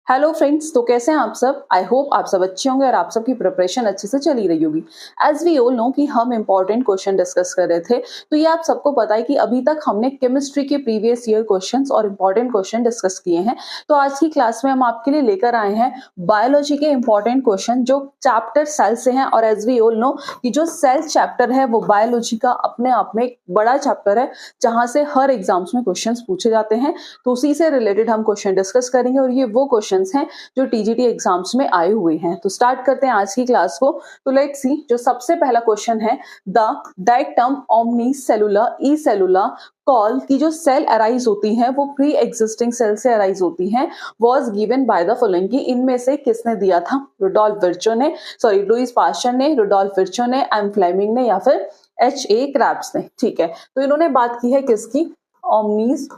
Hello friends, तो कैसे हैं आप सब। आई होप आप सब अच्छे होंगे और आप सबकी प्रिपरेशन अच्छे से चली रही होगी। एज वी ऑल नो कि हम इंपॉर्टेंट क्वेश्चन डिस्कस कर रहे थे, तो ये आप सबको पता है कि अभी तक हमने केमिस्ट्री के प्रीवियस ईयर क्वेश्चंस और इंपॉर्टेंट क्वेश्चन डिस्कस किए हैं। तो आज की क्लास में हम आपके लिए लेकर आए हैं बायोलॉजी के इंपॉर्टेंट क्वेश्चन जो चैप्टर सेल से हैं। और एज वी ऑल नो कि जो सेल चैप्टर है वो बायोलॉजी का अपने आप में एक बड़ा चैप्टर है, जहां से हर एग्जाम्स में क्वेश्चन पूछे जाते हैं। तो उसी से रिलेटेड हम क्वेश्चन डिस्कस करेंगे और ये वो क्वेश्चन हैं जो टीजीटी एग्जाम्स में आए हुए हैं। तो स्टार्ट करते हैं आज की क्लास को। तो लेट्स सी, जो सबसे पहला क्वेश्चन है, the direct term omni cellular E cellular call की जो सेल अराइज होती हैं वो प्री एग्जिस्टिंग सेल से अराइज होती हैं, was given by the following, की इनमें से किसने दिया था। रुडोल्फ विर्चो ने, सॉरी लुईस पास्चर ने, रुडोल्फ विर्चो ने, एम फ्लेमिंग ने, या फिर H.A. क्रैब्स ने। ठीक है, तो इन्होंने बात की है किसकी, ओमनीज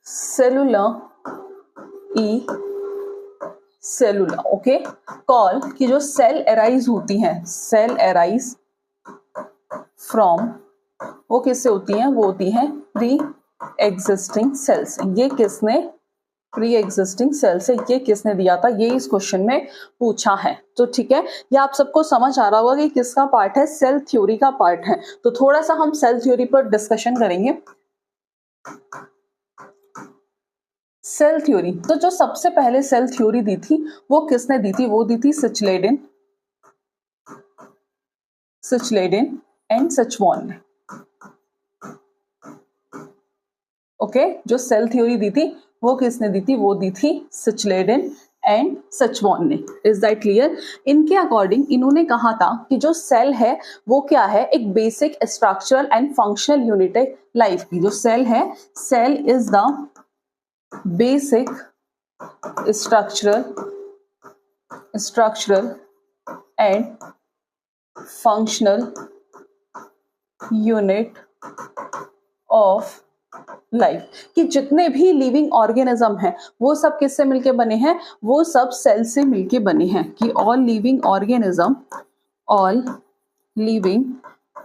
सेलुलर ई सेलुलर, ओके, कॉल की जो सेल अराइज होती हैं, सेल अराइज फ्रॉम, वो किससे होती हैं, वो होती हैं प्री एग्जिस्टिंग सेल्स। ये किसने, प्री एग्जिस्टिंग सेल से, ये किसने दिया था, ये इस क्वेश्चन में पूछा है। तो ठीक है, ये आप सबको समझ आ रहा होगा कि किसका पार्ट है, सेल थ्योरी का पार्ट है। तो थोड़ा सा हम सेल थ्योरी पर डिस्कशन करेंगे। सेल थ्योरी, तो जो सबसे पहले सेल थ्योरी दी थी वो किसने दी थी, वो दी थी सिचलेडिन एंड सचवॉन ने। ओके, जो सेल थ्योरी दी थी वो किसने दी थी, वो दी थी सिचलेडिन एंड सचवॉन ने। Is that clear. इनके अकॉर्डिंग इन्होंने कहा था कि जो सेल है वो क्या है, एक basic structural and functional unit है लाइफ की। जो सेल है, cell is the basic structural and functional unit of life, कि जितने भी लिविंग ऑर्गेनिज्म हैं वो सब किससे मिलके बने हैं, वो सब सेल से मिलके बने हैं। कि ऑल लिविंग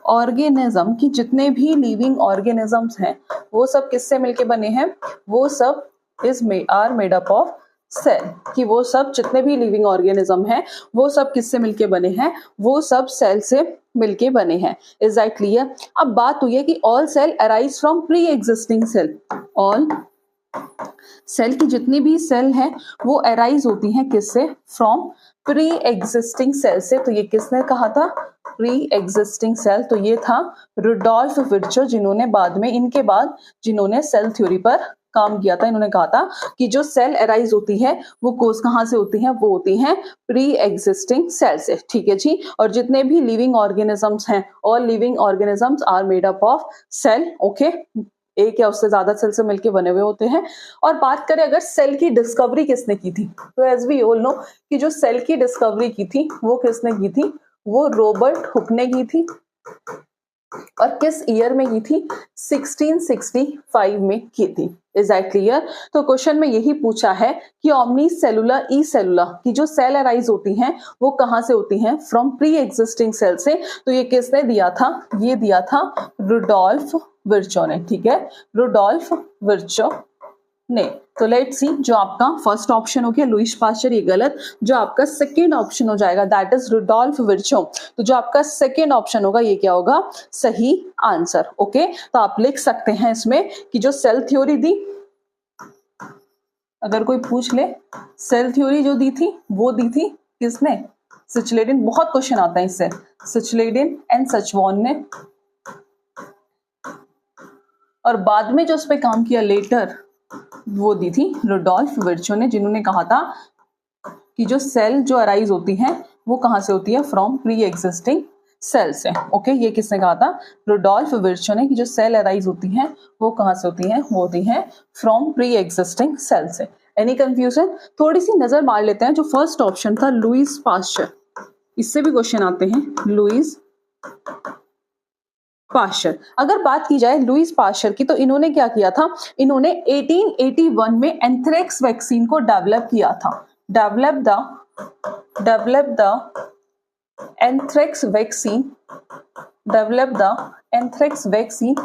ऑर्गेनिज्म की जितने भी लिविंग ऑर्गेनिजम्स हैं वो सब किससे मिलके बने हैं, वो सब are made up of cell. कि वो सब जितने भी लिविंग ऑर्गेनिज्म हैं वो सब किससे मिलके बने हैं, वो सब सेल से मिलके बने हैं। Is that clear. अब बात हुई है कि all cell arise from pre existing cell. All cell की जितनी भी सेल हैं वो अराइज होती हैं किससे, फ्रॉम प्री एग्जिस्टिंग सेल से। तो ये किसने कहा था, प्री एग्जिस्टिंग सेल, तो ये था रुडोल्फ विर्चो, जिन्होंने बाद में, इनके बाद जिन्होंने सेल थ्योरी पर काम किया था। इन्होंने कहा था कि जो सेल अराइज होती है वो कोस कहां से होती है, वो होती हैं प्री एग्जिस्टिंग सेल से। ठीक है जी। और जितने भी लिविंग ऑर्गेनिजम्स हैं, all living organisms are made up of cell. Okay, एक या उससे ज्यादा सेल से मिलकर बने हुए होते हैं। और बात करें अगर सेल की डिस्कवरी किसने की थी, तो एज वी ऑल नो कि जो सेल की डिस्कवरी की थी वो किसने की थी, वो रॉबर्ट हुक ने की थी। और किस ईयर में की थी, 1665 में की थी। Is that clear. तो क्वेश्चन में यही पूछा है कि ओमनी सेलुलर ई सेलुलर की जो सेल अराइज होती हैं वो कहां से होती हैं, फ्रॉम प्री एग्जिस्टिंग सेल से। तो ये किसने दिया था, ये दिया था रुडोल्फ विर्चो ने। ठीक है, रुडोल्फ विर्चो ने। तो लेट्स सी, जो आपका फर्स्ट ऑप्शन हो गया लुईस पास्चर, ये गलत। जो आपका सेकेंड ऑप्शन हो जाएगा दैट इज रुडोल्फ विर्चो। तो जो आपका सेकेंड ऑप्शन होगा ये क्या होगा, सही आंसर। ओके, तो आप लिख सकते हैं इसमें कि जो सेल थ्योरी दी, अगर कोई पूछ ले, सेल थ्योरी जो दी थी वो दी थी किसने, सिचलेडिन। बहुत क्वेश्चन आता है इससे, सिचलेडिन एंड सचवॉन ने। और बाद में जो उस पर काम किया लेटर, वो दी थी रुडोल्फ विर्चो ने, जिन्होंने कहा था कि जो सेल जो अराइज होती है वो कहां से होती है, फ्रॉम प्री एग्जिस्टिंग सेल से। ओके, ये किसने कहा था, रुडोल्फ विर्चो ने, कि जो सेल अराइज होती हैं वो कहां से होती हैं, वो होती हैं फ्रॉम प्री एग्जिस्टिंग सेल से। Any confusion. थोड़ी सी नजर मार लेते हैं, जो फर्स्ट ऑप्शन था लुईस पास्चर, इससे भी क्वेश्चन आते हैं, लुईस पास्चर। अगर बात की जाए लुईस पास्चर की, तो इन्होंने क्या किया था, इन्होंने 1881 में एंथ्रेक्स वैक्सीन को डेवलप किया था। Develop the anthrax vaccine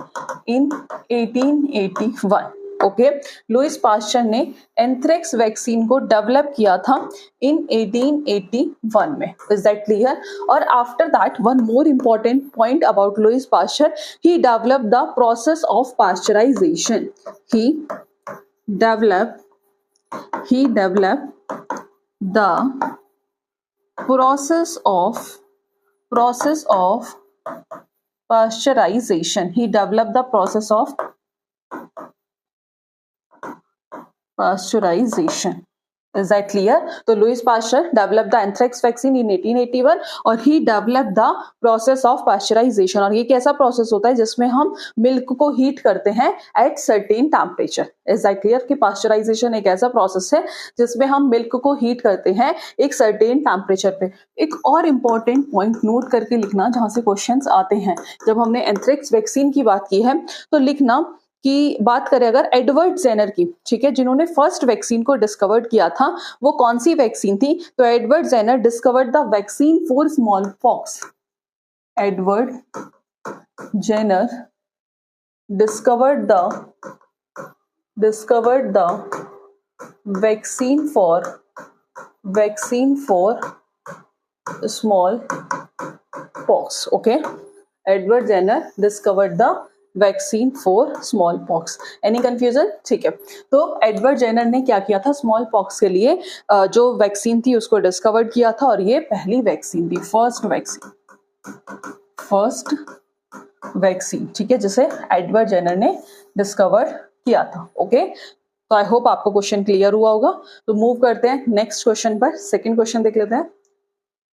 in 1881। Okay. Louis Pasteur ने एंथ्रेक्स वैक्सीन को डेवलप किया था इन 1881 में। Is that clear? और after that one more important point about Louis Pasteur, he developed the process of pasteurisation. He developed the process of pasteurization. He developed the process of pasteurization. Is that clear? तो Louis Pasteur develop the anthrax vaccine in 1881 और he develop the process of pasteurisation. और ये कैसा process होता है जिसमें हम milk को हीट करते हैं at certain temperature. Is that clear? कि पास्चराइजेशन एक ऐसा प्रोसेस है जिसमें हम मिल्क को हीट करते हैं एक सर्टेन टेम्परेचर पे। एक और इंपॉर्टेंट पॉइंट नोट करके लिखना जहां से क्वेश्चंस आते हैं, जब हमने एंथ्रेक्स वैक्सीन की बात की है तो लिखना की बात करें अगर एडवर्ड जेनर की, ठीक है, जिन्होंने फर्स्ट वैक्सीन को डिस्कवर्ड किया था वो कौन सी वैक्सीन थी? तो Edward Jenner discovered the vaccine for small pox. Edward Jenner discovered the vaccine for small pox. Okay, Edward Jenner discovered the vaccine for small pox. Any confusion? ठीक है, तो एडवर्ड जेनर ने क्या किया था? स्मॉल पॉक्स के लिए जो वैक्सीन थी उसको डिस्कवर किया था और ये पहली वैक्सीन थी, फर्स्ट वैक्सीन, ठीक है, जिसे एडवर्ड जेनर ने डिस्कवर किया था। ओके, तो आई होप आपको क्वेश्चन क्लियर हुआ होगा। तो मूव करते हैं नेक्स्ट क्वेश्चन पर। सेकेंड क्वेश्चन देख लेते हैं।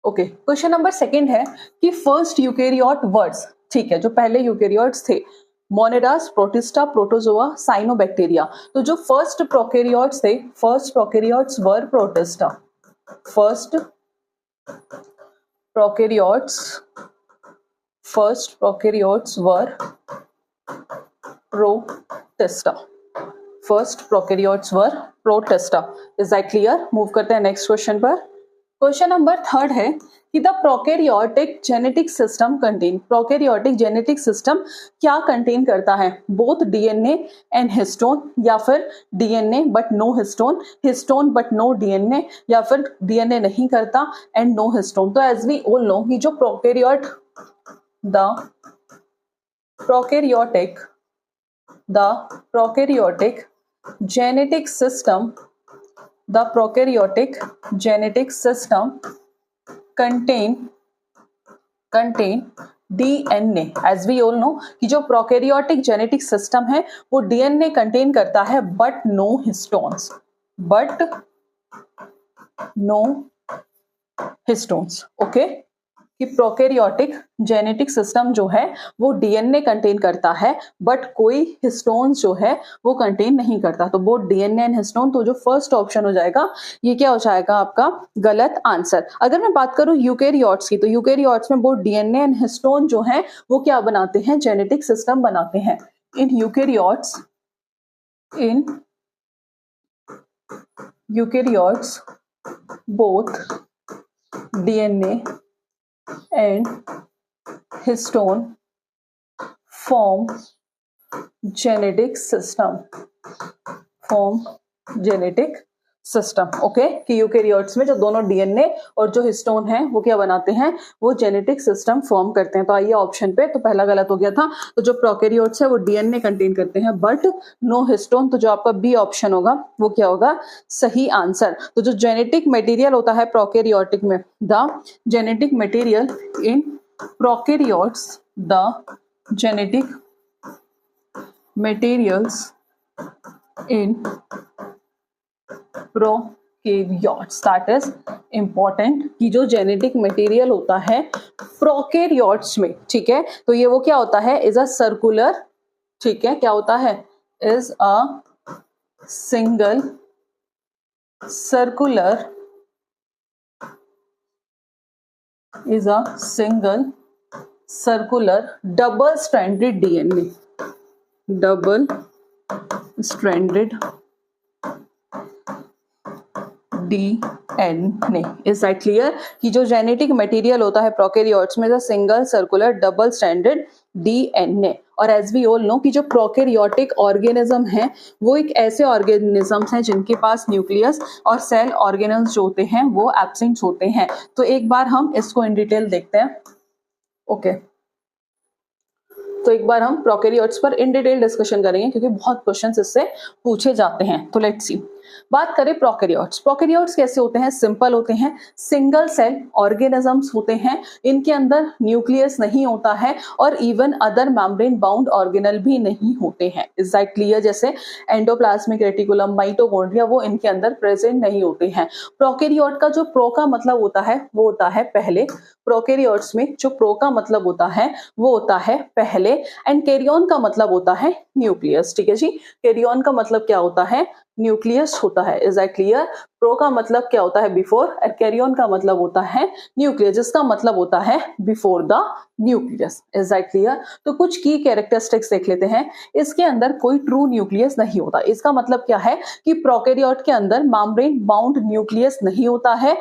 ओके, क्वेश्चन नंबर सेकेंड है कि फर्स्ट यूकेरियोट वर्ड्स, ठीक है, जो पहले यूकेरियोट्स थे, मोनेडास, प्रोटिस्टा, प्रोटोजोआ, साइनोबैक्टीरिया। तो जो फर्स्ट प्रोकैरियोट्स थे, first prokaryotes were protista. First prokaryotes were protista. First prokaryotes were protista. Is that clear? Move करते हैं नेक्स्ट क्वेश्चन पर। क्वेश्चन नंबर थर्ड है कि the prokaryotic genetic system contain, prokaryotic genetic system क्या contain करता है? Both DNA and histone, या फिर DNA but no histone, histone but no DNA, या फिर डीएनए नहीं करता एंड नो हिस्टोन। तो एज वी ऑल नो कि जो prokaryotic genetic system contain DNA। As we all know कि जो प्रोकैरियोटिक जेनेटिक सिस्टम है वो डीएनए कंटेन करता है बट नो हिस्टोन्स। ओके, कि प्रोकैरियोटिक जेनेटिक सिस्टम जो है वो डीएनए कंटेन करता है बट कोई हिस्टोन्स जो है वो कंटेन नहीं करता। तो बोथ डीएनए एंड हिस्टोन, तो जो फर्स्ट ऑप्शन हो जाएगा ये क्या हो जाएगा आपका? गलत आंसर। अगर मैं बात करूं यूकेरियोट्स की, तो यूकेरियोट्स में बोथ डीएनए एंड हिस्टोन जो है वो क्या बनाते हैं? जेनेटिक सिस्टम बनाते हैं। In eukaryotes both DNA and histone form genetic system। Okay, कि यूकेरियोट्स में जो दोनों डीएनए और जो हिस्टोन है वो क्या बनाते हैं? वो जेनेटिक सिस्टम फॉर्म करते हैं। तो आइए ऑप्शन पे, तो पहला गलत हो गया था। तो जो प्रोकैरियोट्स है वो डीएनए कंटेन करते हैं बट नो हिस्टोन, तो जो आपका बी ऑप्शन होगा वो क्या होगा? सही आंसर। तो जो जेनेटिक मटेरियल होता है प्रोकैरियोटिक में, the genetic material in prokaryotes, the genetic materials in prokaryotes, that is important कि जो जेनेटिक मटेरियल होता है प्रोकैरियोट्स में, ठीक है, तो ये वो क्या होता है? इज अ सर्कुलर, ठीक है, क्या होता है? Is a single circular double stranded DNA. Double stranded DNA. Is that clear? कि जो जेनेटिक मटेरियल होता है प्रोकैरियोट्स में single circular double stranded DNA. और एज वी ऑल नो कि जो प्रोकैरियोटिक ऑर्गेनिज्म है वो एक ऐसे ऑर्गेनिजम्स हैं जिनके पास न्यूक्लियस और सेल ऑर्गेनल्स जो होते हैं वो एब्सेंट होते हैं। तो एक बार हम इसको इन डिटेल देखते हैं। ओके तो एक बार हम प्रोकैरियोट्स पर इन डिटेल डिस्कशन करेंगे क्योंकि बहुत क्वेश्चंस इससे पूछे जाते हैं। तो लेट्स सी, बात करें प्रोकैरियोट्स। प्रोकैरियोट्स कैसे होते हैं? सिंपल होते हैं, सिंगल सेल ऑर्गेनिजम्स होते हैं, इनके अंदर न्यूक्लियस नहीं होता है और even other membrane bound organelle भी नहीं होते हैं। Is that clear? जैसे एंडोप्लाज्मिक रेटिकुलम, माइटोकॉन्ड्रिया वो इनके अंदर प्रेजेंट नहीं होते हैं। प्रोकैरियोट का जो प्रो का मतलब होता है वो होता है पहले, प्रोकैरियोट्स में जो प्रो का मतलब होता है वो होता है पहले, एंड कैरियन का मतलब होता है न्यूक्लियस। ठीक है जी, कैरियन का मतलब क्या होता है? न्यूक्लियस होता है। Is that clear? प्रो का मतलब क्या होता है? बिफोर, और कैरियन का मतलब होता है न्यूक्लियस, जिसका मतलब होता है before the nucleus. Is that clear? तो कुछ की कैरेक्टरिस्टिक्स देख लेते हैं। इसके अंदर कोई ट्रू न्यूक्लियस नहीं होता। इसका मतलब क्या है कि प्रोकैरियोट के अंदर मेम्ब्रेन बाउंड न्यूक्लियस नहीं होता है।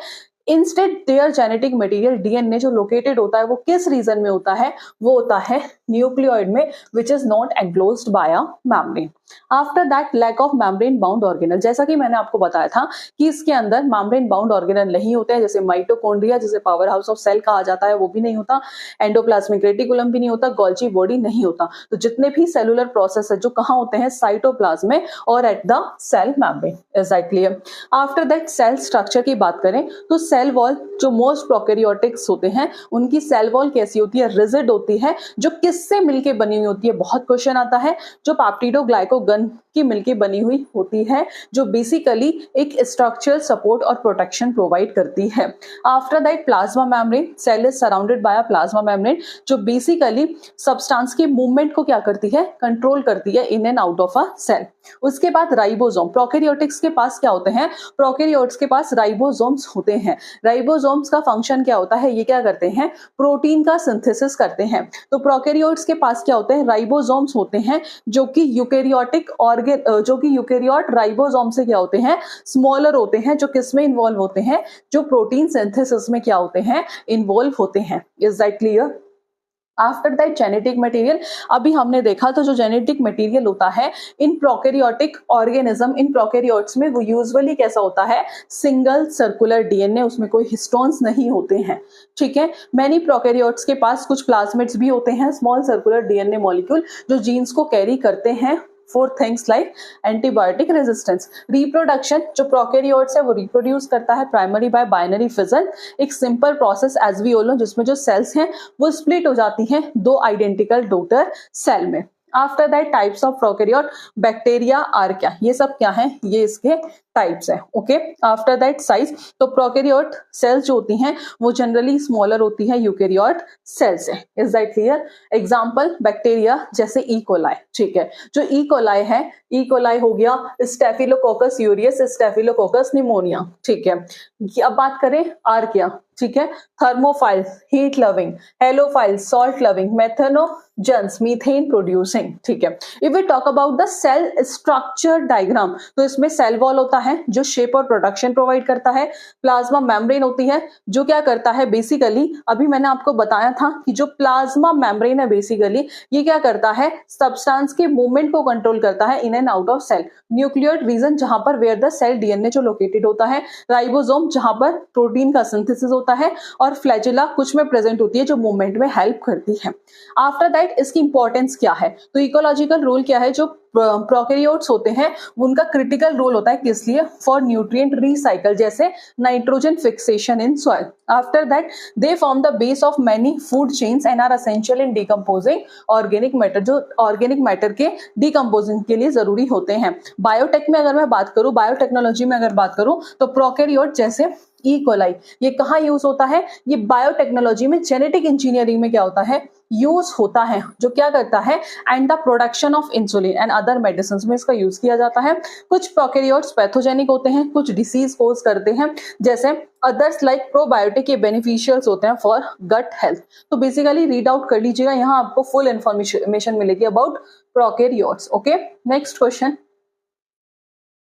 Instead there genetic material DNA जो लोकेटेड होता है वो किस रीजन में होता है? वो होता है न्यूक्लियोइड में, which is not enclosed by a membrane. After that lack of membrane bound organelle, जैसा कि मैंने आपको बताया था कि इसके अंदर मेम्ब्रेन बाउंड ऑर्गेनल नहीं होते हैं, जैसे माइटोकॉन्ड्रिया जिसे पावर हाउस ऑफ सेल कहा जाता है वो भी नहीं होता, एंडोप्लाज्मिक रेटिकुलम भी नहीं होता, गोल्जी बॉडी नहीं होता। तो जितने भी सेलुलर प्रोसेस है जो कहाँ होते हैं? साइटोप्लाज्म में और at the cell membrane. Is that clear? After that cell structure की बात करें तो सेल वॉल जो मोस्ट प्रोकैरियोटिक्स होते हैं उनकी सेल वॉल कैसी होती है? रिजिड होती है। जो किससे मिलके बनी हुई होती है? बहुत क्वेश्चन आता है। जो पेप्टिडोग्लाइकोगन की मिलके बनी हुई होती है, जो बेसिकली एक स्ट्रक्चरल सपोर्ट और प्रोटेक्शन प्रोवाइड करती है। After that plasma membrane, cell is surrounded by a plasma membrane जो बेसिकली सब्सटेंस के मूवमेंट को क्या करती है? कंट्रोल करती है in and out of a cell. उसके बाद राइबोसोम, प्रोकैरियोटिक्स के पास क्या होते हैं? प्रोकैरियोट्स के पास राइबोसोम्स होते हैं। राइबोसोम्स का फंक्शन क्या होता है? ये क्या करते हैं? प्रोटीन का सिंथेसिस करते हैं। तो प्रोकैरियोट्स के पास क्या होते हैं? राइबोसोम्स होते हैं जो कि यूकेरियोटिक जो कि यूकेरियोट राइबोसोम से क्या होते हैं? स्मॉलर होते हैं, जो किस में इन्वॉल्व होते हैं? जो प्रोटीन सिंथेसिस में क्या होते हैं? इन्वॉल्व होते हैं। Is that clear? After that genetic material, अभी हमने देखा तो जो जेनेटिक मटेरियल होता है इन प्रोकैरियोटिक ऑर्गेनिज्म, इन प्रोकैरियोट्स में वो यूजुअली कैसा होता है? सिंगल सर्कुलर डीएनए, उसमें कोई हिस्टोन्स नहीं होते हैं। ठीक है, मैनी प्रोकैरियोट्स के पास कुछ प्लाज्मिड्स भी होते हैं, स्मॉल सर्कुलर डीएनए मॉलिक्यूल जो जीन्स को कैरी करते हैं for things like antibiotic resistance. Reproduction, जो प्रोकैरियोट्स है वो रिप्रोड्यूस करता है प्राइमरी बाय बाइनरी फिजन, एक simple process as we all know, जिसमें जो सेल्स हैं वो स्प्लिट हो जाती हैं दो आइडेंटिकल डॉटर सेल में। After that types of prokaryote, bacteria are क्या? ये सब क्या है? ये इसके टाइप्स है। ओके, आफ्टर दैट साइज, तो प्रोकैरियोट सेल्स जो होती हैं वो जनरली स्मॉलर होती है यूकेरियोट सेल से। Is that clear? Example bacteria जैसे ई कोलाई। ठीक है, जो ई कोलाई है, ई कोलाई हो गया, स्टेफिलोकोकस यूरियस, स्टेफिलोकोकस निमोनिया। ठीक है, अब बात करें आर क्या? ठीक है, thermophile heat loving, halophile salt loving, methanogens methane producing. ठीक है, if we talk about the cell structure diagram, तो इसमें सेल वॉल होता है जो शेप और प्रोटेक्शन प्रोवाइड करता है। प्लाज्मा मेम्ब्रेन होती है जो क्या करता है? बेसिकली अभी मैंने आपको बताया था कि जो प्लाज्मा मेम्ब्रेन है बेसिकली ये क्या करता है? सब्सटेंस के मूवमेंट को कंट्रोल करता है in and out of cell. Nucleoid region जहां पर वेयर द सेल डीएनए जो लोकेटेड होता है, राइबोसोम जहां पर प्रोटीन का सिंथेसिस होता है, और फ्लैजिला कुछ में प्रेजेंट होती है जो मूवमेंट में हेल्प करती है। आफ्टर दैट इसकी इंपॉर्टेंस क्या है? तो इकोलॉजिकल रोल क्या है? जो प्रोकैरियोट्स होते हैं उनका क्रिटिकल रोल होता है किस लिए? फॉर न्यूट्रिएंट रिसाइकल, जैसे nitrogen fixation in soil. After that they form the base of many food chains and are essential in decomposing organic matter, जो ऑर्गेनिक मैटर के डिकम्पोजिंग के लिए जरूरी होते हैं। बायोटेक में अगर मैं बात करूं, बायोटेक्नोलॉजी में अगर बात करूं, तो प्रोकैरियोट जैसे ई कोलाई ये कहाँ यूज होता है? ये बायोटेक्नोलॉजी में, जेनेटिक इंजीनियरिंग में क्या होता है? यूज होता है, जो क्या करता है? And the production of insulin and other medicine में इसका यूज किया जाता है। कुछ प्रोकैरियोट्स पैथोजेनिक होते हैं, कुछ डिसीज कोज करते हैं, जैसे अदर्स लाइक प्रोबायोटिक ये बेनिफिशियल्स होते हैं फॉर गट हेल्थ। तो बेसिकली रीड आउट कर लीजिएगा, यहाँ आपको फुल इंफॉर्मेशन मिलेगी about prokaryotes. Okay, next question.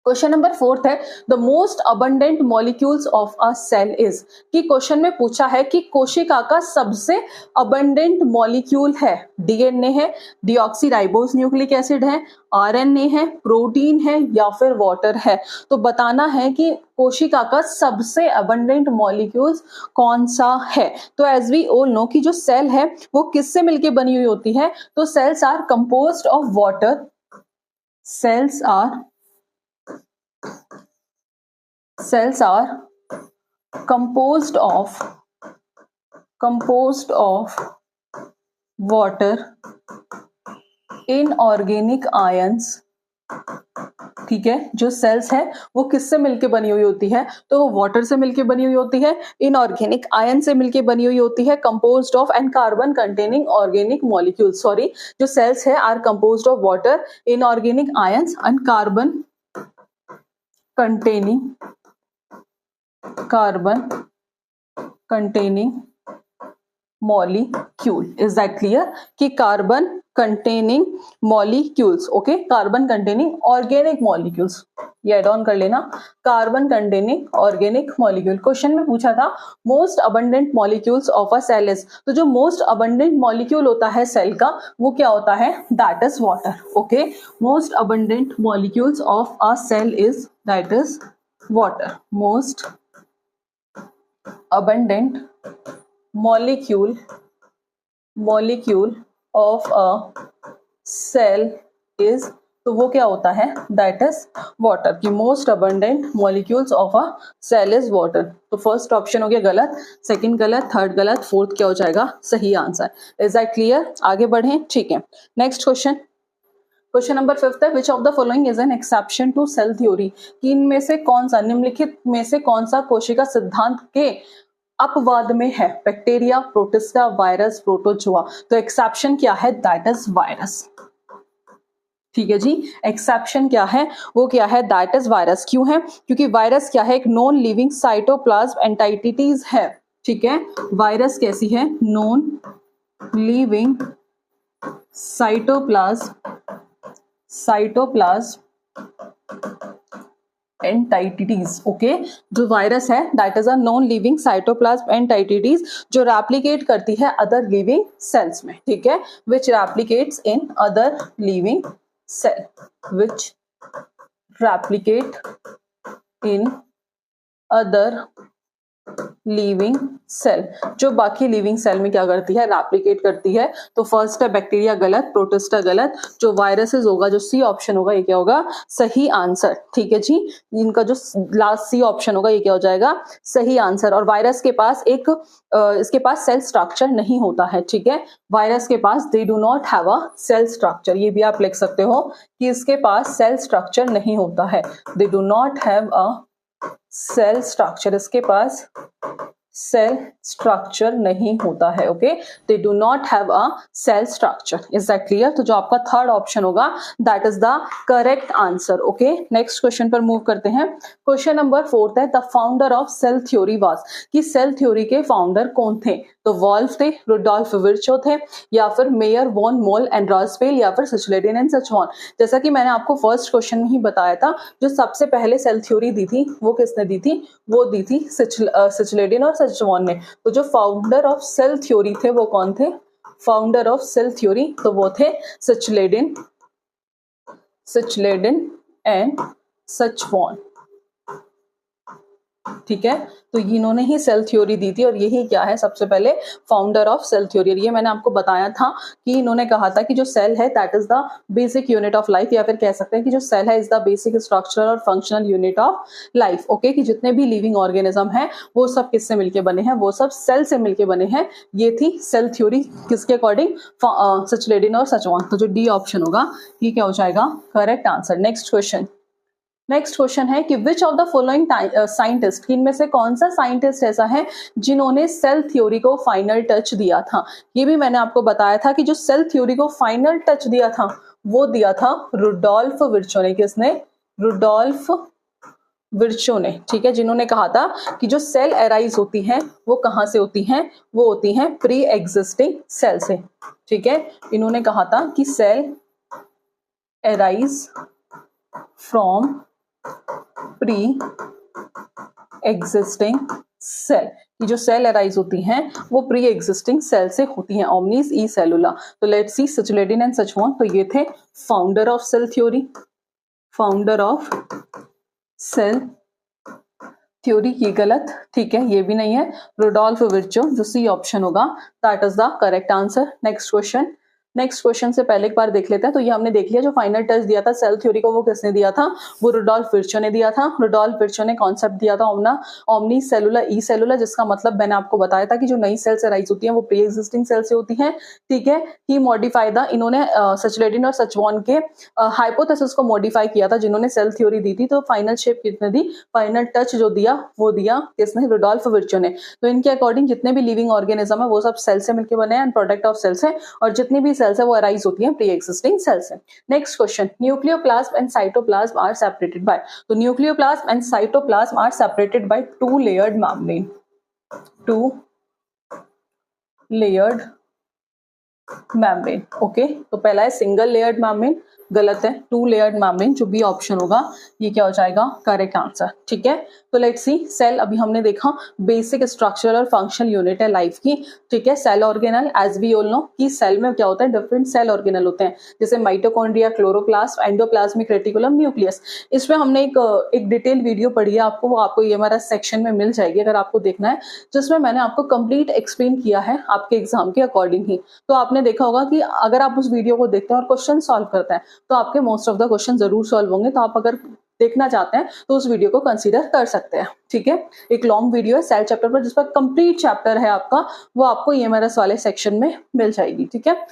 Question number 4 है the most abundant molecules of a cell is, कि क्वेश्चन में पूछा है कि कोशिका का सबसे अबंडेंट मॉलिक्यूल है, डीएनए है, डीऑक्सीराइबोस न्यूक्लिक एसिड है, आरएनए है, प्रोटीन है या फिर वाटर है। तो बताना है कि कोशिका का सबसे अबंडेंट मॉलिक्यूल्स कौन सा है। तो एज वी ऑल नो कि जो सेल है वो किससे मिलके बनी हुई होती है, तो cells are composed of water, cells are cells are composed of water, inorganic ions। ठीक है, जो सेल्स है वो किससे मिलके बनी हुई होती है, तो वो वाटर से मिलके बनी हुई होती है, इनऑर्गेनिक आयन से मिलके बनी हुई होती है, composed of and carbon containing organic molecule. Sorry, जो सेल्स है are composed of water, inorganic ions and carbon containing molecule। is that clear कि carbon containing molecules, okay, carbon containing organic molecules, ये एड ऑन कर लेना, carbon containing organic molecule. Question में पूछा था most abundant molecules of a cell is, तो जो most abundant molecule होता है सेल का वो क्या होता है, that is water. Okay, most abundant molecules of a cell is that is water। most abundant molecule of a cell is, तो वो क्या होता है, दैट इज वाटर, की most abundant molecules of a cell is water. तो first option हो गया गलत, सेकंड गलत, थर्ड गलत, फोर्थ क्या हो जाएगा, सही आंसर। इज दैट क्लियर, आगे बढ़े, ठीक है। नेक्स्ट क्वेश्चन, क्वेश्चन नंबर 5 है which of the following is an exception to cell theory, कि इनमें से कौन सा, निम्नलिखित में से कौन सा कोशिका सिद्धांत के अपवाद में है, बैक्टीरिया, प्रोटिस्टा, वायरस, प्रोटोजोआ। तो एक्सेप्शन क्या है, दैट इज वायरस। ठीक है जी, एक्सेप्शन क्या है, वो क्या है, दैट इज वायरस। क्यों है, क्योंकि वायरस क्या है, एक नॉन लिविंग साइटोप्लाज्म एंटाइटिटीज है। ठीक है, वायरस कैसी है, non living cytoplasm entities. Okay, जो वायरस है that is a non living cytoplasm entities, जो रेप्लिकेट करती है अदर लिविंग सेल्स में। ठीक है, which replicates in other living cell, which replicate in other living cell, जो बाकी लिविंग सेल में क्या करती है, रेप्लिकेट करती है। तो फर्स्ट है बैक्टीरिया गलत, प्रोटिस्टा गलत, जो वायरसेस होगा, जो सी ऑप्शन होगा ये क्या होगा, सही आंसर। ठीक है जी, इनका जो लास्ट सी ऑप्शन होगा ये क्या हो जाएगा, सही आंसर। और वायरस के पास एक इसके पास सेल स्ट्रक्चर नहीं होता है। ठीक है, वायरस के पास they do not have a cell structure, ये भी आप लिख सकते हो कि इसके पास सेल स्ट्रक्चर नहीं होता है, they do not have a cell structure, इसके पास सेल स्ट्रक्चर नहीं होता है। Okay, they do not have a cell structure. Is that clear, तो जो आपका थर्ड ऑप्शन होगा that is the correct answer. Okay, next question पर मूव करते हैं। क्वेश्चन नंबर 4 है the founder of cell theory was, कि सेल थ्योरी के फाउंडर कौन थे, तो वॉल्फ थे, रुडोल्फ विर्चो थे, या फिर मेयर वॉन मोल एंड रॉसपेल, या फिर सिचलेडिन एंड सचवान। जैसा कि मैंने आपको फर्स्ट क्वेश्चन में ही बताया था, जो सबसे पहले सेल थ्योरी दी थी वो किसने दी थी, वो दी थी सिचलेडिन और सचवान ने। तो जो फाउंडर ऑफ सेल थ्योरी थे वो कौन थे, फाउंडर ऑफ सेल थ्योरी, तो वो थे सिचलेडिन एंड सचवान। ठीक है, तो इन्होंने ही सेल थ्योरी दी थी और यही क्या है, सबसे पहले फाउंडर ऑफ सेल थ्योरी। ये मैंने आपको बताया था कि इन्होंने कहा था कि जो सेल है that is the basic unit of life, या फिर कह सकते हैं कि जो सेल है इज द बेसिक स्ट्रक्चर और functional unit of life. Okay, कि जितने भी लिविंग ऑर्गेनिज्म है वो सब किससे मिलके बने हैं, वो सब सेल से मिलके बने हैं। ये थी सेल थ्योरी किसके अकॉर्डिंग, सिचलेडिन और सचवान। तो जो डी ऑप्शन होगा ये क्या हो जाएगा, करेक्ट आंसर। नेक्स्ट क्वेश्चन है कि विच ऑफ द फॉलोइंग साइंटिस्ट, इनमें से कौन सा साइंटिस्ट ऐसा है जिन्होंने सेल थ्योरी को फाइनल टच दिया था। ये भी मैंने आपको बताया था कि जो सेल थ्योरी को फाइनल टच दिया था वो दिया था रुडोल्फ विर्चो ने। किसने, रुडोल्फ विर्चो ने। ठीक है, जिन्होंने कहा था कि जो सेल एराइज होती हैं वो कहाँ से होती हैं, वो होती हैं प्री एग्जिस्टिंग सेल से। ठीक है, इन्होंने कहा था कि cell arise from pre existing cell, कि जो सेल अराइज होती हैं वो प्री एग्जिस्टिंग सेल से होती हैं, ओमनीस ई सेलुला। तो लेट्स सी सिचुलेडिन एंड सचमोन, तो ये थे founder of cell theory, founder of cell theory, ये गलत, ठीक है, ये भी नहीं है। रुडोल्फ विर्चो, जो सी ऑप्शन होगा, that is the correct answer. Next question से पहले एक बार देख लेते हैं। तो ये हमने देख लिया, जो फाइनल टच दिया था सेल थ्योरी को वो किसने दिया था, वो रुडोल्फ विर्चो ने दिया था। रुडोल्फ विर्चो ने कॉन्सेप्ट दिया था ओमनी सेलुलर ई सेलुलर, जिसका मतलब मैंने आपको बताया था कि जो नई सेल्स राइज होती हैं वो प्री एग्जिस्टिंग सेल से होती हैं, ठीक है। ही मॉडिफाई द, इन्होंने सचलेडिन और सचवॉन के हाइपोथेसिस को मॉडिफाई किया था जिन्होंने सेल थ्योरी दी थी। तो फाइनल शेप किसने दी, फाइनल टच जो दिया वो दिया किसने, रुडोल्फ विर्चो ने। तो इनके अकॉर्डिंग जितने भी लिविंग ऑर्गेनिज्म है वो सब सेल से मिलकर बने हैं एंड प्रोडक्ट ऑफ सेल्स है, और जितनी भी सेल्स है वो अराइज होती हैं प्री एग्जिस्टिंग सेल से। Next question, nucleoplasm and cytoplasm are separated by, तो nucleoplasm and cytoplasm are separated by two layered membrane, two layered membrane, okay. तो पहला है सिंगल लेयर्ड मेम्ब्रेन, गलत है, टू लेयर्ड मेम्ब्रेन, जो बी ऑप्शन होगा ये क्या हो जाएगा, करेक्ट आंसर, ठीक है। तो लेट्स सी, सेल अभी हमने देखा बेसिक स्ट्रक्चरल और फंक्शनल यूनिट है लाइफ की, ठीक है। Cell organelle, as we all know कि सेल में क्या होता है, डिफरेंट सेल ऑर्गेनल होते हैं, जैसे mitochondria, chloroplast, endoplasmic reticulum, nucleus. इसमें हमने एक डिटेल वीडियो पढ़ी है, आपको वो आपको ये हमारा सेक्शन में मिल जाएगी अगर आपको देखना है, जिसमें मैंने आपको कंप्लीट एक्सप्लेन किया है आपके एग्जाम के अकॉर्डिंग ही। तो आपने देखा होगा कि अगर आप उस वीडियो को देखते हैं और क्वेश्चन सॉल्व करते हैं तो आपके मोस्ट ऑफ द क्वेश्चन जरूर सॉल्व होंगे। तो आप अगर देखना चाहते हैं तो उस वीडियो को कंसीडर कर सकते हैं, ठीक है। एक लॉन्ग वीडियो है सेल चैप्टर पर, जिस पर कंप्लीट चैप्टर है आपका, वो आपको ईएमआरएस वाले सेक्शन में मिल जाएगी, ठीक है।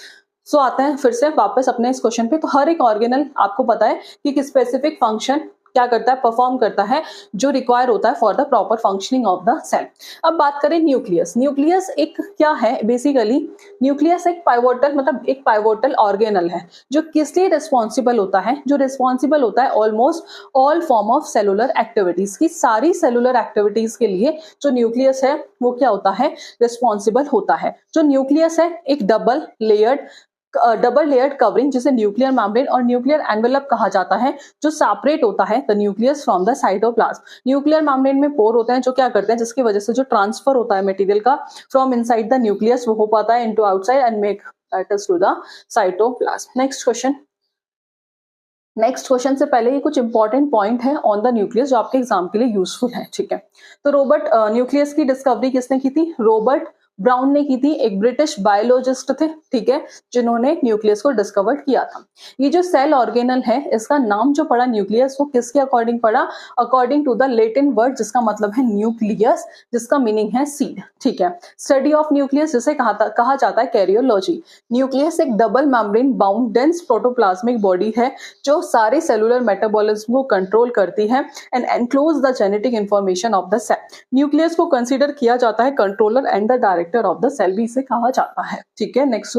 सो आते हैं फिर से वापस अपने इस क्वेश्चन पे। तो हर एक ऑर्गेनल आपको पता है कि किस स्पेसिफिक फंक्शन क्या करता है, परफॉर्म करता है, जो रिक्वायर होता है for the proper functioning of the cell. अब बात करें न्यूक्लियस, न्यूक्लियस एक क्या है, बेसिकली न्यूक्लियस एक पाइवोटल, मतलब एक पाइवोटल ऑर्गेनल है, जो किस लिए रिस्पॉन्सिबल होता है, जो रिस्पॉन्सिबल होता है almost all form of cellular activities की, सारी सेलुलर एक्टिविटीज के लिए जो न्यूक्लियस है वो क्या होता है, रिस्पॉन्सिबल होता है। जो न्यूक्लियस है एक डबल लेयर्ड कवरिंग, जिसे न्यूक्लियर मेम्ब्रेन और न्यूक्लियर एनवेलप कहा जाता है, जो सेपरेट होता है the nucleus from the cytoplasm. Nuclear membrane में पोर होते हैं जो क्या करते हैं, जिसकी वजह से जो ट्रांसफर होता है मटेरियल का फ्रॉम इनसाइड द न्यूक्लियस वो हो पाता है into outside and make that is to the cytoplasm. Next question से पहले ये कुछ इंपॉर्टेंट पॉइंट है ऑन द न्यूक्लियस जो आपके एग्जाम के लिए यूजफुल है, ठीक है। तो रॉबर्ट न्यूक्लियस की डिस्कवरी किसने की थी, रॉबर्ट ब्राउन ने की थी, एक ब्रिटिश बायोलॉजिस्ट थे, ठीक है, जिन्होंने न्यूक्लियस को डिस्कवर किया था। ये जो सेल ऑर्गेनल है इसका नाम जो पड़ा न्यूक्लियस, वो किसके अकॉर्डिंग पड़ा, according to the Latin word जिसका मतलब है न्यूक्लियस, जिसका मीनिंग है सीड, ठीक है। स्टडी ऑफ न्यूक्लियस जिसे कहा जाता है कैरियोलॉजी। न्यूक्लियस एक double membrane bound dense protoplasmic body है जो सारे सेलुलर मेटाबॉलिज्म को कंट्रोल करती है and enclose the genetic information of the cell. Nucleus को कंसीडर किया जाता है controller and the director of the cell भी इसे कहा जाता है, ठीक है। नेक्स्ट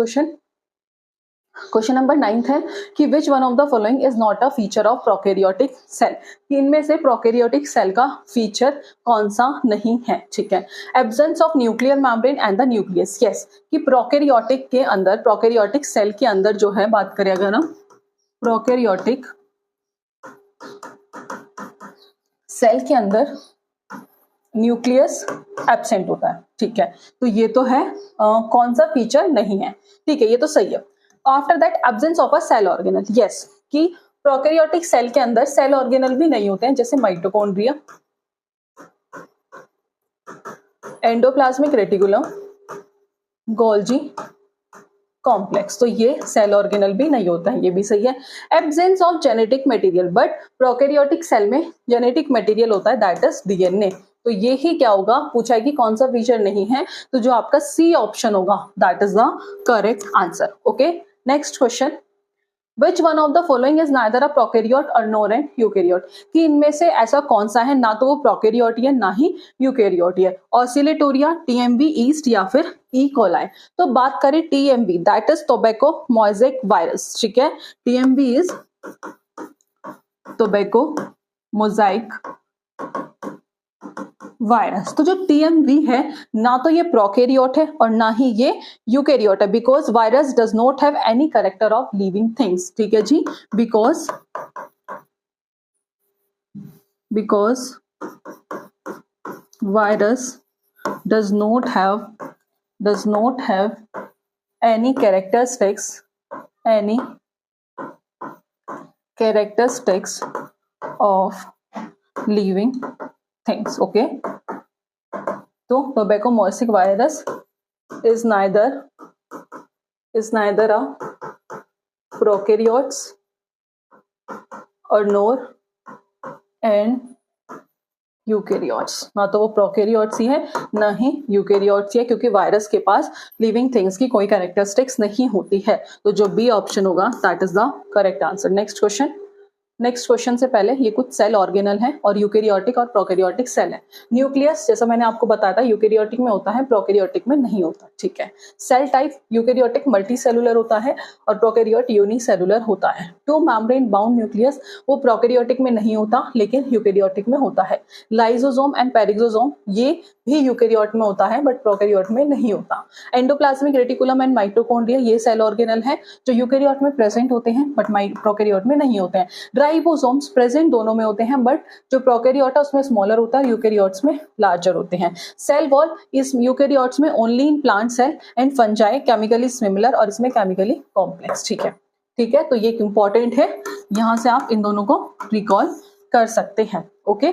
क्वेश्चन नंबर 9 है कि which one of the following is not a feature of prokaryotic cell, कि इनमें से प्रोकैरियोटिक सेल का फीचर कौन सा नहीं है, ठीक है। Absence of nuclear membrane and the nucleus, yes, कि प्रोकैरियोटिक के अंदर, प्रोकैरियोटिक सेल के अंदर जो है, बात करें अगर हम प्रोकैरियोटिक सेल के अंदर न्यूक्लियस एब्सेंट होता है, ठीक है। तो ये तो है कौन सा फीचर नहीं है, ठीक है, ये तो सही है। After that absence of a cell organelle, yes, कि प्रोकैरियोटिक सेल के अंदर सेल ऑर्गेनल भी नहीं होते हैं, जैसे mitochondria, endoplasmic reticulum, Golgi complex, तो ये सेल ऑर्गेनल भी नहीं होता है, ये भी सही है। Absence of genetic material, but prokaryotic cell में जेनेटिक मटेरियल होता है, दैट इज डीएनए। तो ये ही क्या होगा, पूछा है कि कौन सा फीचर नहीं है, तो जो आपका सी ऑप्शन होगा that is the correct answer, okay. Next question, Which one of the following is neither a prokaryote or nor an eukaryote, कि इनमें से ऐसा कौन सा है, ना तो वो प्रोकैरियोट है ना ही यूकैरियोट है, ऑसिलेटोरिया, टीएमवी ईस्ट या फिर ई कोलाई। तो बात करें TMV, that is tobacco mosaic virus, ठीक है। TMV is tobacco mosaic virus. तो जो टीएमवी है ना तो ये प्रोकैरियोट है और ना ही ये यूकैरियोट है, because virus does not have any character of living things, ठीक है जी, because because virus does not have any characteristics of living things. Okay, तो tobacco-mosaic virus is neither a prokaryotes or nor an eukaryotes, ना तो वो prokaryotes ही है ना ही eukaryotes ही है, क्योंकि वायरस के पास लिविंग थिंग्स की कोई कैरेक्टरिस्टिक्स नहीं होती है। तो जो बी ऑप्शन होगा that is the correct answer. Next question से पहले ये कुछ सेल ऑर्गेनल है और यूकेरियोटिक और प्रोकैरियोटिक सेल है। न्यूक्लियस जैसा मैंने आपको बताया था यूकेरियोटिक में होता है, प्रोकैरियोटिक में नहीं होता। ठीक है, सेल टाइप यूकेरियोटिक मल्टीसेलुलर होता है और प्रोकैरियोट यूनिसेलुलर होता है। टू मेम्ब्रेन बाउंड न्यूक्लियस वो प्रोकैरियोटिक में नहीं होता लेकिन यूकेरियोटिक में होता है। लाइसोसोम एंड पेरिक्सोसोम ये भी यूकेरियोट में होता है बट प्रोकैरियोट में नहीं होता। एंडोप्लाज्मिक रेटिकुलम एंड माइटोकॉन्ड्रिया ये सेल ऑर्गेनल है जो यूकेरियोट में प्रेजेंट होते हैं बट प्रोकैरियोट में नहीं होते हैं। राइबोसोम्स प्रेजेंट दोनों में होते हैं बट जो प्रोकैरियोट है उसमें स्मॉलर होता है, यूकेरियोट्स में लार्जर होते हैं। सेल वॉल इस यूकेरियोट्स में only in plant cell and fungi, chemically similar और इसमें केमिकली कॉम्प्लेक्स। ठीक है, तो ये इंपॉर्टेंट है, यहां से आप इन दोनों को रिकॉल कर सकते हैं। ओके,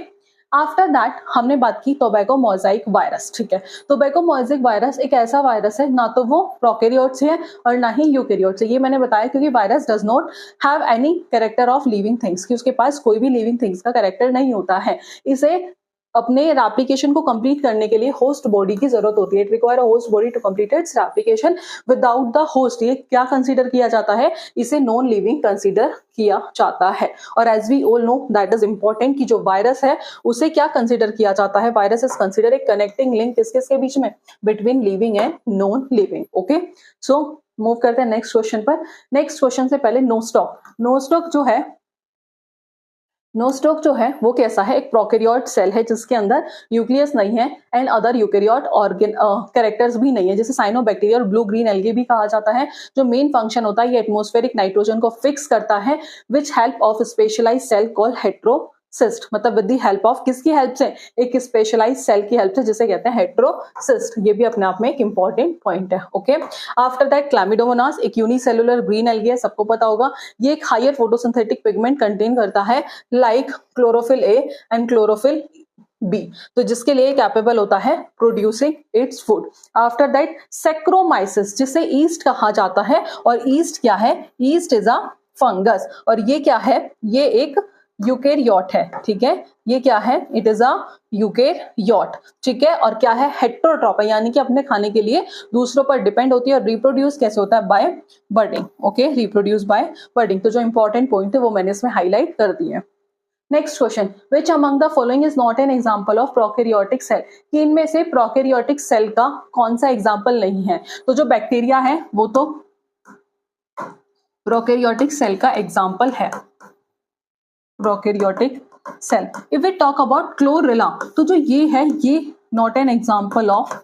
आफ्टर दैट हमने बात की टोबैको मोजाइक वायरस। ठीक है, टोबैको मोजाइक वायरस एक ऐसा वायरस है ना तो वो प्रोकैरियोट्स है और ना ही यूकेरियोट्स है। ये मैंने बताया क्योंकि virus does not have any character of living things, कि उसके पास कोई भी लिविंग थिंग्स का कैरेक्टर नहीं होता है। इसे अपने एप्लीकेशन को कंप्लीट करने के लिए होस्ट बॉडी की जरूरत होती है। It require a host body to complete its application. Without the host ये क्या कंसीडर किया जाता है, इसे नॉन लिविंग कंसीडर किया जाता है। और as we all know that is important कि जो वायरस है उसे क्या कंसीडर किया जाता है, वायरस इज कंसीडर एक कनेक्टिंग लिंक किसके बीच में, between living and non living. Okay, so move करते हैं नेक्स्ट क्वेश्चन पर। नेक्स्ट क्वेश्चन से पहले नोस्टॉक जो है वो कैसा है, एक प्रोकैरियोट सेल है जिसके अंदर न्यूक्लियस नहीं है and other eukaryote organ characters भी नहीं है, जैसे साइनोबैक्टीरिया और ब्लू ग्रीन एल्गे भी कहा जाता है। जो मेन फंक्शन होता है ये एटमॉस्फेरिक नाइट्रोजन को फिक्स करता है which help of specialize cell called heterocyst, मतलब विद द हेल्प ऑफ किसकी हेल्प से, एक स्पेशलाइज सेल की हेल्प से जिसे कहते हैं हेट्रोसिस्ट। ये भी अपने आप में एक इंपॉर्टेंट पॉइंट है। ओके, आफ्टर दैट क्लैमिडोमोनास एक यूनिसेलुलर ग्रीन एल्गी है, सबको पता होगा। ये एक हायर फोटोसिंथेटिक पिगमेंट कंटेन करता है like chlorophyll A and chlorophyll B, तो जिसके लिए कैपेबल होता है producing its food. After that saccharomyces जिसे ईस्ट कहा जाता है, और ईस्ट क्या है, ईस्ट इज अ फंगस और ये क्या है, ये एक यूकेरियोट है। ठीक है, ये क्या है, इट इज अ यूकेरियोट। ठीक है, और क्या है, हेट्रोट्रॉप है, यानी कि अपने खाने के लिए दूसरों पर डिपेंड होती है। और रिप्रोड्यूस कैसे होता है, by budding. Okay, reproduce by budding. तो जो इंपॉर्टेंट पॉइंट है वो मैंने इसमें हाईलाइट कर दिए। Next question, which among the following is not an example of prokaryotic cell, कि इनमें से प्रोकैरियोटिक सेल का कौन सा एग्जांपल नहीं है। तो जो बैक्टीरिया है वो तो प्रोकैरियोटिक सेल का एग्जांपल है, prokaryotic cell. If we talk about chlorella, तो जो ये है ये not an example of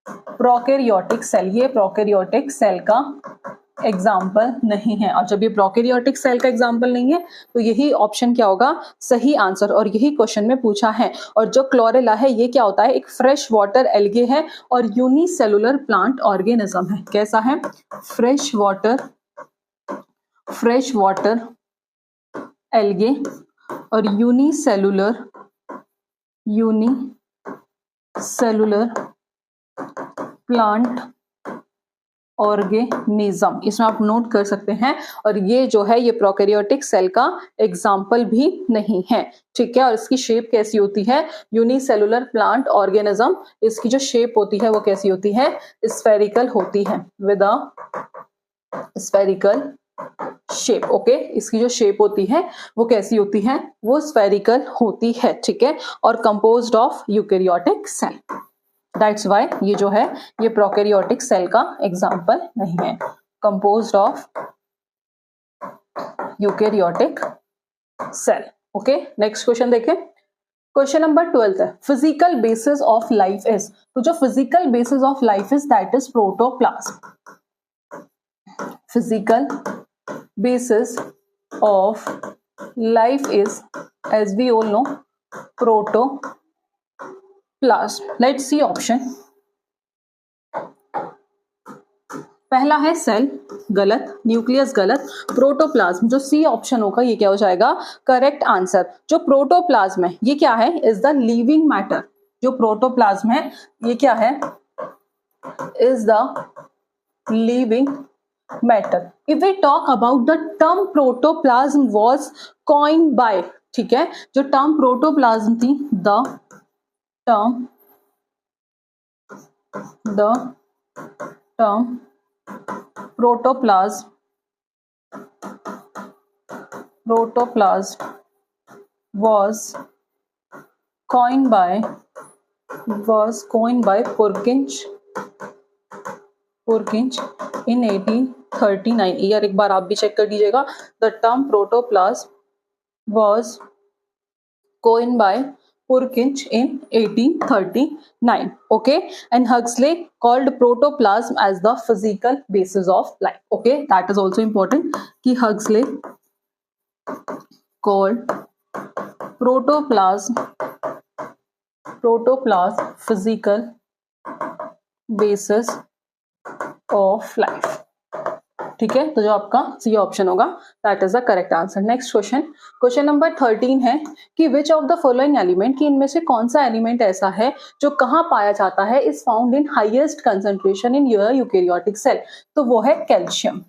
prokaryotic cell, ये प्रोकैरियोटिक सेल का एग्जाम्पल नहीं है। और जब ये प्रोकैरियोटिक सेल का एग्जाम्पल नहीं है तो यही ऑप्शन क्या होगा, सही आंसर, और यही क्वेश्चन में पूछा है। और जो क्लोरेला है ये क्या होता है, एक फ्रेश वाटर एल्गे है और यूनिसेलुलर प्लांट ऑर्गेनिज्म है। कैसा है, फ्रेश वाटर एल्गे और यूनिसेलुलर प्लांट ऑर्गेनिज्म, इसमें आप नोट कर सकते हैं। और ये जो है ये प्रोकैरियोटिक सेल का एग्जाम्पल भी नहीं है। ठीक है, और इसकी शेप कैसी होती है, यूनिसेलुलर प्लांट ऑर्गेनिज्म, इसकी जो शेप होती है वो कैसी होती है, स्फेरिकल होती है, with a spherical shape. Okay, इसकी जो शेप होती है वो कैसी होती है, वो स्फेरिकल होती है। ठीक है, और composed of eukaryotic cell. That's why ये जो है ये प्रोकैरियोटिक सेल का एग्जाम्पल नहीं है, composed of eukaryotic cell. Okay, next question देखें। क्वेश्चन नंबर 12 है, physical basis of life is, तो जो physical basis of life is that is protoplasm. Physical basis of life is, as we all know, protoplasm. Let's see option. पहला है cell, गलत, nucleus गलत, protoplasm जो C option होगा ये क्या हो जाएगा, करेक्ट आंसर। जो प्रोटोप्लाज्म है ये क्या है, इज द लिविंग मैटर। जो प्रोटोप्लाज्म है ये क्या है, is the living matter. If we talk about the term protoplasm was coined by, ठीक है, जो टर्म प्रोटोप्लाज्म थी, the term protoplasm was coined by Purkinje in 1839। Year एक बार आप भी चेक कर दीजिएगा। The term protoplasm was coined by Purkinje in 1839, okay, and Huxley called protoplasm as the physical basis of life, okay, that is also important कि Huxley called protoplasm physical basis of life, ठीक है। तो जो आपका C option होगा that is the correct answer. Next question number 13 है कि विच of the following element, कि इनमें से कौन सा एलिमेंट ऐसा है जो कहाँ पाया जाता है, is found in highest concentration in your eukaryotic cell. तो वो है कैल्शियम,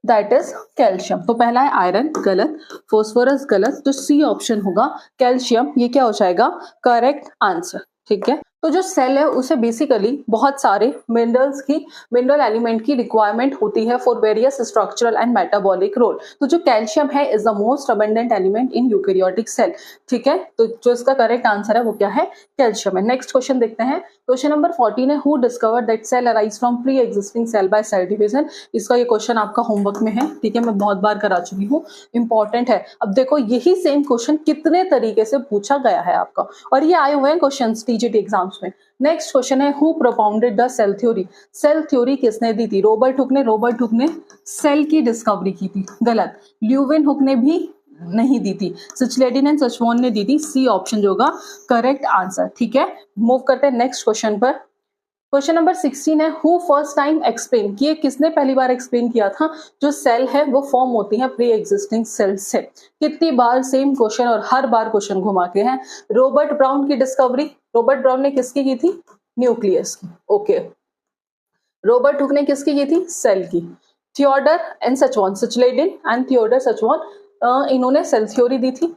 दैट इज कैल्शियम। तो पहला है आयरन, गलत, फॉस्फोरस गलत, जो सी ऑप्शन होगा कैल्शियम ये क्या हो जाएगा, करेक्ट आंसर, ठीक है। तो जो सेल है उसे बेसिकली बहुत सारे मिनरल एलिमेंट की रिक्वायरमेंट होती है for various structural and metabolic role. तो जो कैल्शियम है is the most abundant element in eukaryotic cell, ठीक है। तो जो इसका करेक्ट आंसर है वो क्या है, कैल्शियम है। नेक्स्ट क्वेश्चन देखते हैं। क्वेश्चन नंबर 14 है, who discovered that cell arise from pre existing cell by cell division. इसका ये क्वेश्चन आपका होमवर्क में है, ठीक है, मैं बहुत बार करा चुकी हूँ, इंपॉर्टेंट है। अब देखो यही सेम क्वेश्चन कितने तरीके से पूछा गया है आपका, और ये आए हुए हैं क्वेश्चन टीजीटी एग्जाम्स में। नेक्स्ट क्वेश्चन है, who propounded the cell theory. Cell theory किसने दी थी, रॉबर्ट हुक ने सेल की डिस्कवरी की थी, गलत। ल्यूविन हुक ने भी नहीं दी थी, सिचलेडिन एंड सचमोन ने दी थी, सी ऑप्शन जो होगा करेक्ट आंसर, ठीक है। मूव करते हैं नेक्स्ट क्वेश्चन पर। क्वेश्चन नंबर 16 है, हु फर्स्ट टाइम एक्सप्लेन, कि किसने पहली बार एक्सप्लेन किया था जो सेल है वो फॉर्म होती है प्री एग्जिस्टिंग सेल से। कितनी बार सेम क्वेश्चन और हर बार क्वेश्चन घुमा के हैं। रॉबर्ट ब्राउन की डिस्कवरी, रॉबर्ट ब्राउन ने किसकी की थी, न्यूक्लियस की, ओके। रॉबर्ट हुक ने किसकी की थी, सेल की। थियोडर एंड सचमोन, सिचलेडिन एंड थियोडर सचमोन, इन्होंने सेल थ्योरी दी थी।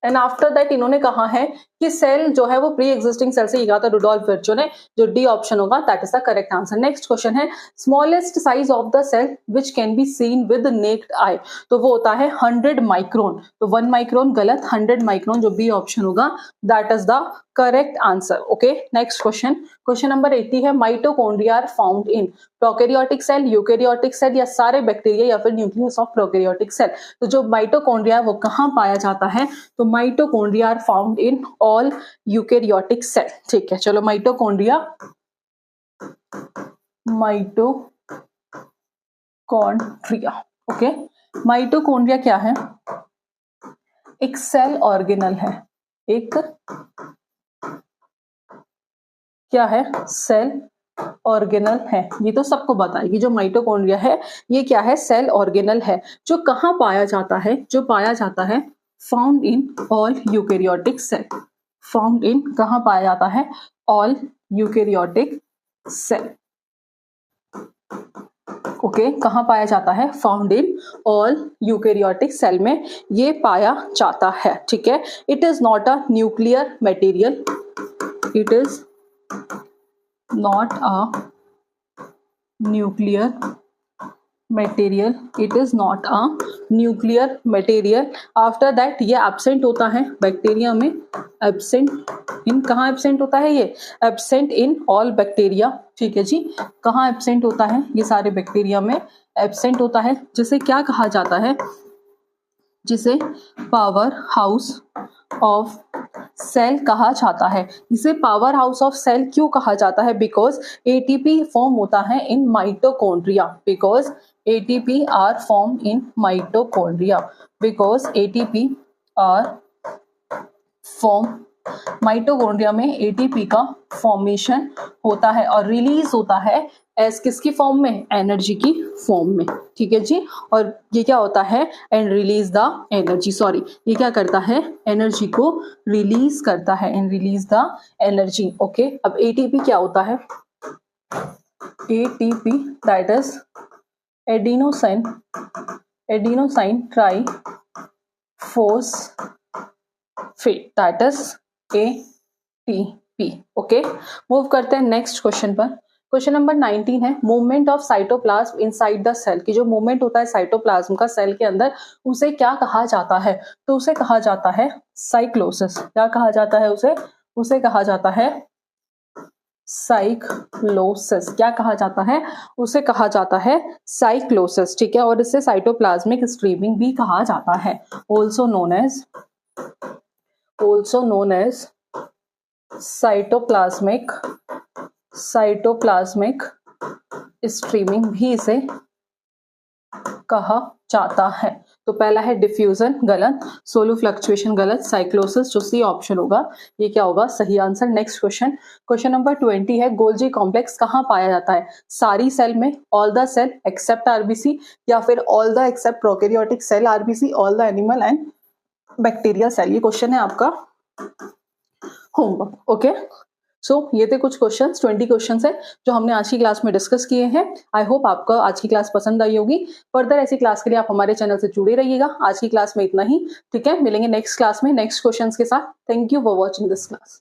एंड आफ्टर दैट इन्होंने कहा है कि सेल जो है वो प्री एग्जिस्टिंग सेल से कहा था रुडोल्फ विर्चो ने, जो डी ऑप्शन होगा that is the correct answer. Next question है, smallest size of the cell which can be seen with naked eye. तो वो होता है 100 माइक्रोन, तो 1 माइक्रोन गलत, 100 माइक्रोन जो बी ऑप्शन होगा that is the correct answer, okay. Next question number 80 है, mitochondria are found in prokaryotic cell, eukaryotic cell या सारे बैक्टीरिया या फिर न्यूक्लियस ऑफ प्रोकैरियोटिक सेल। तो जो माइटोकॉन्ड्रिया है वो कहाँ पाया जाता है, तो mitochondria are found in all eukaryotic cell, ठीक है। चलो माइटोकॉन्ड्रिया ओके। माइटोकॉन्ड्रिया क्या है, एक सेल ऑर्गेनल है, एक क्या है, सेल ऑर्गेनल है। ये तो सबको बताएगी, जो माइटोकॉन्ड्रिया है ये क्या है, सेल ऑर्गेनल है। जो कहाँ पाया जाता है, जो पाया जाता है found in all eukaryotic cell, found in कहाँ पाया जाता है, ऑल यूकेरियोटिक सेल, ओके। कहाँ पाया जाता है, found in all eukaryotic cell में ये पाया जाता है, ठीक है। It is not a nuclear material, it is not a nuclear material, it is not a nuclear material। After that ये एब्सेंट होता है बैक्टीरिया में, एब्सेंट इन, कहाँ एब्सेंट होता है ये, एब्सेंट इन ऑल बैक्टीरिया, ठीक है जी। कहाँ एब्सेंट होता है, ये सारे बैक्टीरिया में एब्सेंट होता है, जिसे क्या कहा जाता है, जिसे पावर हाउस ऑफ सेल कहा जाता है? इसे पावर हाउस ऑफ सेल क्यों कहा जाता है? बिकॉज एटीपी फॉर्म होता है in mitochondria, because ATP are form in mitochondria, because ATP are form mitochondria में एटीपी का फॉर्मेशन होता है और रिलीज होता है एस किसकी फॉर्म में? एनर्जी की फॉर्म में, ठीक है जी। और ये क्या होता है? And release the energy, sorry ये क्या करता है? एनर्जी को रिलीज करता है and release the energy. Okay, अब एटीपी क्या होता है? ATP that is adenosine triphosphate, that is ATP। Okay, move करते हैं नेक्स्ट क्वेश्चन पर। क्वेश्चन नंबर 19 है movement of cytoplasm inside the cell, की जो मूवमेंट होता है साइटोप्लाज्म का सेल के अंदर, उसे क्या कहा जाता है? तो उसे कहा जाता है साइक्लोसिस। क्या कहा जाता है उसे? उसे कहा जाता है साइक्लोसिस। क्या कहा जाता है? उसे कहा जाता है साइक्लोसिस, ठीक है। और इसे साइटोप्लाज्मिक स्ट्रीमिंग भी कहा जाता है, also known as cytoplasmic streaming भी इसे कहा जाता है। तो पहला है डिफ्यूजन, गलत। सोलो फ्लक्चुएशन, गलत। साइक्लोसिस जो सी ऑप्शन होगा, ये क्या होगा? सही answer. Next question, question number 20 है गोल्जी कॉम्प्लेक्स कहाँ पाया जाता है? सारी सेल में, all the cell except RBC, या फिर all the except prokaryotic cell RBC, all the animal and bacteria cell? ये क्वेश्चन है आपका होमवर्क। ओके, सो ये थे कुछ क्वेश्चंस, 20 क्वेश्चंस है जो हमने आज की क्लास में डिस्कस किए हैं। आई होप आपको आज की क्लास पसंद आई होगी। फर्दर ऐसी क्लास के लिए आप हमारे चैनल से जुड़े रहिएगा। आज की क्लास में इतना ही, ठीक है। मिलेंगे नेक्स्ट क्लास में नेक्स्ट क्वेश्चंस के साथ। Thank you for watching this class.